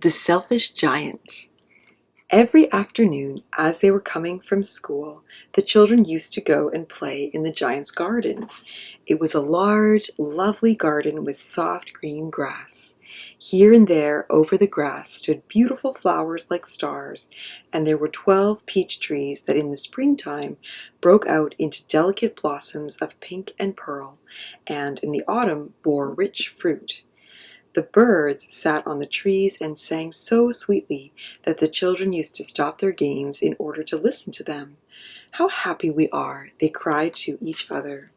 The Selfish Giant. Every afternoon, as they were coming from school, the children used to go and play in the giant's garden. It was a large, lovely garden with soft green grass. Here and there, over the grass, stood beautiful flowers like stars, and there were 12 peach trees that in the springtime broke out into delicate blossoms of pink and pearl, and in the autumn bore rich fruit. The birds sat on the trees and sang so sweetly that the children used to stop their games in order to listen to them. "How happy we are!" they cried to each other.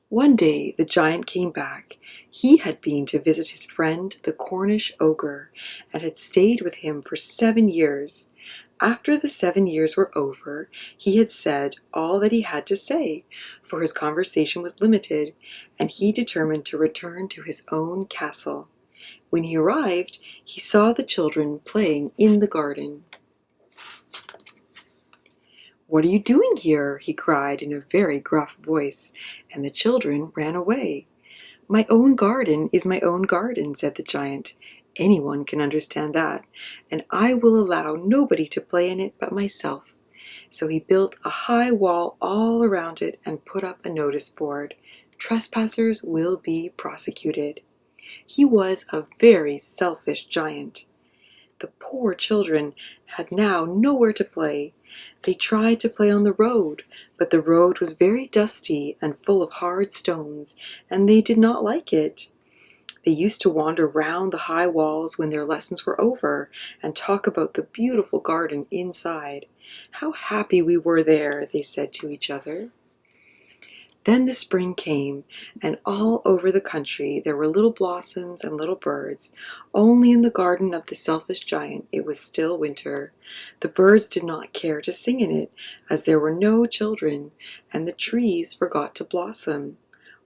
One day the giant came back. He had been to visit his friend the Cornish ogre, and had stayed with him for 7 years. After the 7 years were over, he had said all that he had to say, for his conversation was limited, and he determined to return to his own castle. When he arrived, he saw the children playing in the garden. "What are you doing here?" he cried in a very gruff voice, and the children ran away. "My own garden is my own garden," said the giant. "Anyone can understand that, and I will allow nobody to play in it but myself." So he built a high wall all around it and put up a notice board: "Trespassers will be prosecuted." He was a very selfish giant. The poor children had now nowhere to play. They tried to play on the road, but the road was very dusty and full of hard stones, and they did not like it. They used to wander round the high walls when their lessons were over, and talk about the beautiful garden inside. "How happy we were there," they said to each other. Then the spring came, and all over the country there were little blossoms and little birds. Only in the garden of the selfish giant it was still winter. The birds did not care to sing in it, as there were no children, and the trees forgot to blossom.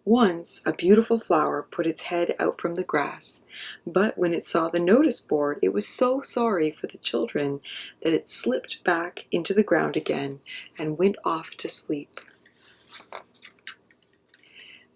Once a beautiful flower put its head out from the grass, but when it saw the notice board it was so sorry for the children that it slipped back into the ground again and went off to sleep.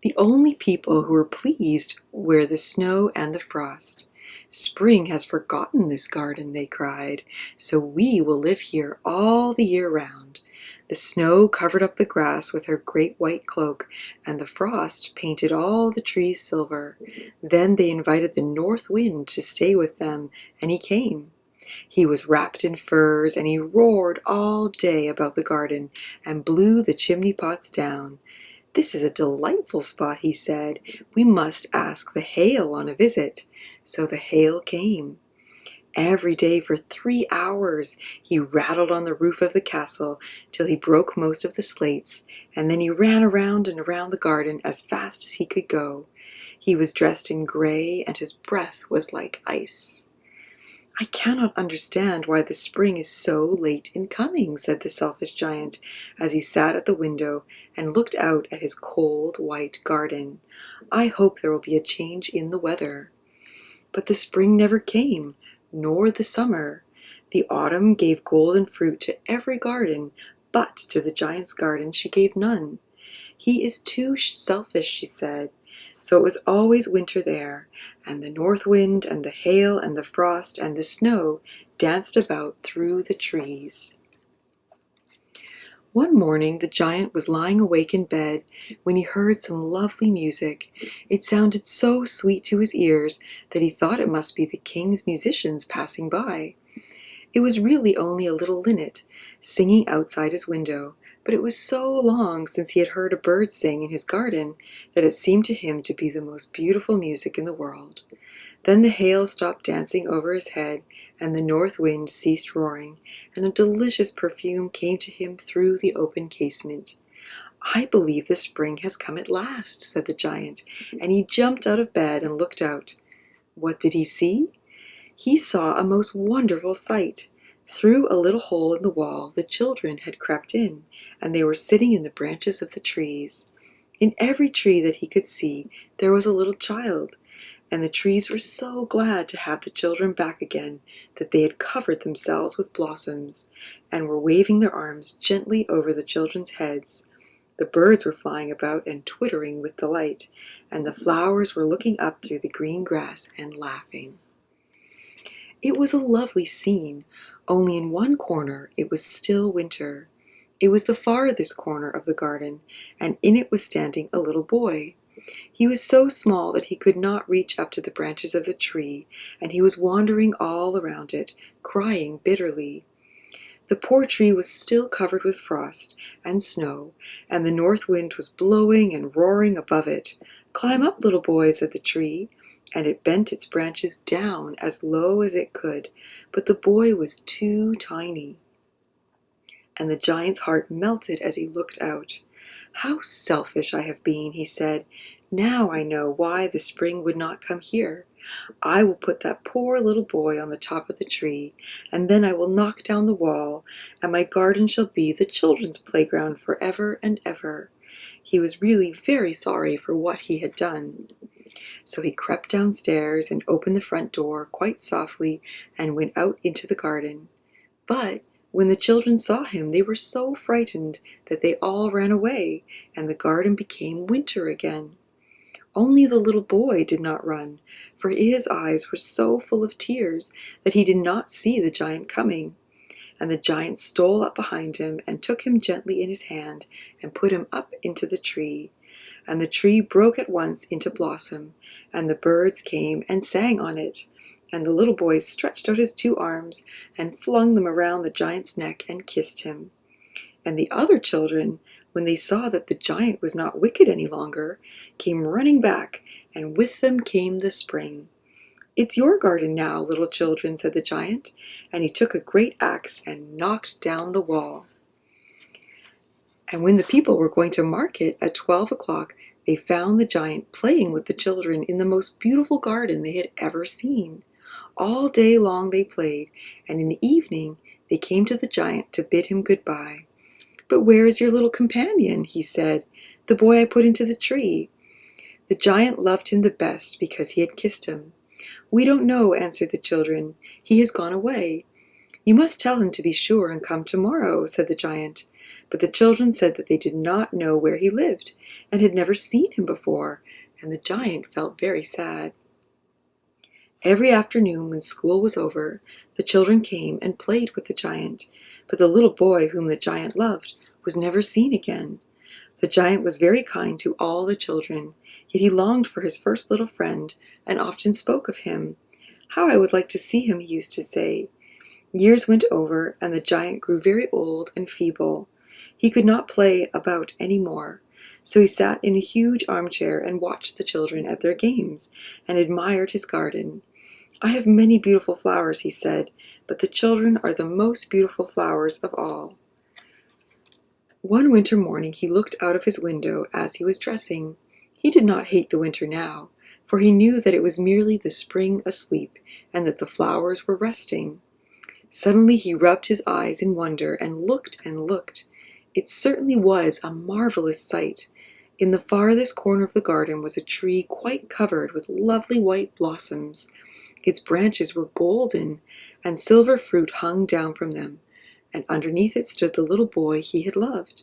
The only people who were pleased were the snow and the frost. "Spring has forgotten this garden," they cried, "so we will live here all the year round." The snow covered up the grass with her great white cloak, and the frost painted all the trees silver. Then they invited the north wind to stay with them, and he came. He was wrapped in furs, and he roared all day about the garden, and blew the chimney pots down. "This is a delightful spot," he said. "We must ask the hail on a visit." So the hail came. Every day for 3 hours he rattled on the roof of the castle till he broke most of the slates, and then he ran around and around the garden as fast as he could go. He was dressed in gray, and his breath was like ice. "I cannot understand why the spring is so late in coming," said the selfish giant, as he sat at the window and looked out at his cold, white garden. "I hope there will be a change in the weather." But the spring never came, nor the summer. The autumn gave golden fruit to every garden, but to the giant's garden she gave none. "He is too selfish," she said. So it was always winter there, and the north wind and the hail and the frost and the snow danced about through the trees. One morning the giant was lying awake in bed when he heard some lovely music. It sounded so sweet to his ears that he thought it must be the king's musicians passing by. It was really only a little linnet singing outside his window, but it was so long since he had heard a bird sing in his garden that it seemed to him to be the most beautiful music in the world. Then the hail stopped dancing over his head, and the north wind ceased roaring, and a delicious perfume came to him through the open casement. "I believe the spring has come at last," said the giant, and he jumped out of bed and looked out. What did he see? He saw a most wonderful sight. Through a little hole in the wall the children had crept in, and they were sitting in the branches of the trees. In every tree that he could see there was a little child, and the trees were so glad to have the children back again that they had covered themselves with blossoms, and were waving their arms gently over the children's heads. The birds were flying about and twittering with delight, and the flowers were looking up through the green grass and laughing. It was a lovely scene, only in one corner it was still winter. It was the farthest corner of the garden, and in it was standing a little boy. He was so small that he could not reach up to the branches of the tree, and he was wandering all around it, crying bitterly. The poor tree was still covered with frost and snow, and the north wind was blowing and roaring above it. "Climb up, little boy," said the tree, and it bent its branches down as low as it could, but the boy was too tiny. And the giant's heart melted as he looked out. "How selfish I have been," he said. "Now I know why the spring would not come here. I will put that poor little boy on the top of the tree, and then I will knock down the wall, and my garden shall be the children's playground forever and ever." He was really very sorry for what he had done. So he crept downstairs and opened the front door quite softly and went out into the garden. But when the children saw him, they were so frightened that they all ran away, and the garden became winter again. Only the little boy did not run, for his eyes were so full of tears that he did not see the giant coming. And the giant stole up behind him and took him gently in his hand and put him up into the tree. And the tree broke at once into blossom, and the birds came and sang on it. And the little boy stretched out his 2 arms and flung them around the giant's neck and kissed him. And the other children, when they saw that the giant was not wicked any longer, came running back, and with them came the spring. "It's your garden now, little children," said the giant, and he took a great axe and knocked down the wall. And when the people were going to market at 12 o'clock, they found the giant playing with the children in the most beautiful garden they had ever seen. All day long they played, and in the evening they came to the giant to bid him goodbye. "But where is your little companion?" he said, "the boy I put into the tree." The giant loved him the best because he had kissed him. "We don't know," answered the children. "He has gone away." "You must tell him to be sure and come tomorrow," said the giant. But the children said that they did not know where he lived, and had never seen him before, and the giant felt very sad. Every afternoon when school was over, the children came and played with the giant, but the little boy whom the giant loved was never seen again. The giant was very kind to all the children, yet he longed for his first little friend and often spoke of him. "How I would like to see him," he used to say. Years went over, and the giant grew very old and feeble. He could not play about any more, so he sat in a huge armchair and watched the children at their games, and admired his garden. "I have many beautiful flowers," he said, "but the children are the most beautiful flowers of all." One winter morning he looked out of his window as he was dressing. He did not hate the winter now, for he knew that it was merely the spring asleep, and that the flowers were resting. Suddenly he rubbed his eyes in wonder and looked and looked. It certainly was a marvelous sight. In the farthest corner of the garden was a tree quite covered with lovely white blossoms. Its branches were golden, and silver fruit hung down from them, and underneath it stood the little boy he had loved.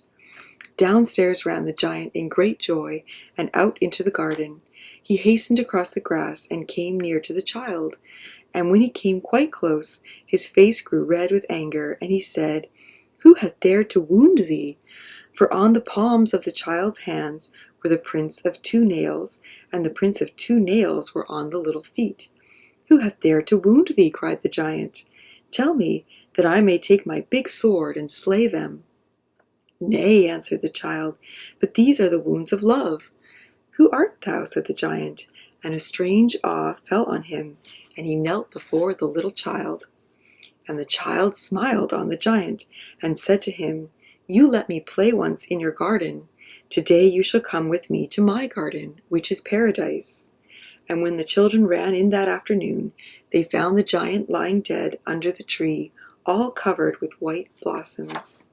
Downstairs ran the giant in great joy, and out into the garden. He hastened across the grass and came near to the child, and when he came quite close, his face grew red with anger, and he said, "Who hath dared to wound thee?" For on the palms of the child's hands were the prints of 2 nails, and the prints of 2 nails were on the little feet. "Who hath dared to wound thee?" cried the giant. "Tell me, that I may take my big sword and slay them." "Nay," answered the child, "but these are the wounds of love." "Who art thou?" said the giant, and a strange awe fell on him, and he knelt before the little child. And the child smiled on the giant, and said to him, "You let me play once in your garden. Today you shall come with me to my garden, which is paradise." And when the children ran in that afternoon, they found the giant lying dead under the tree, all covered with white blossoms.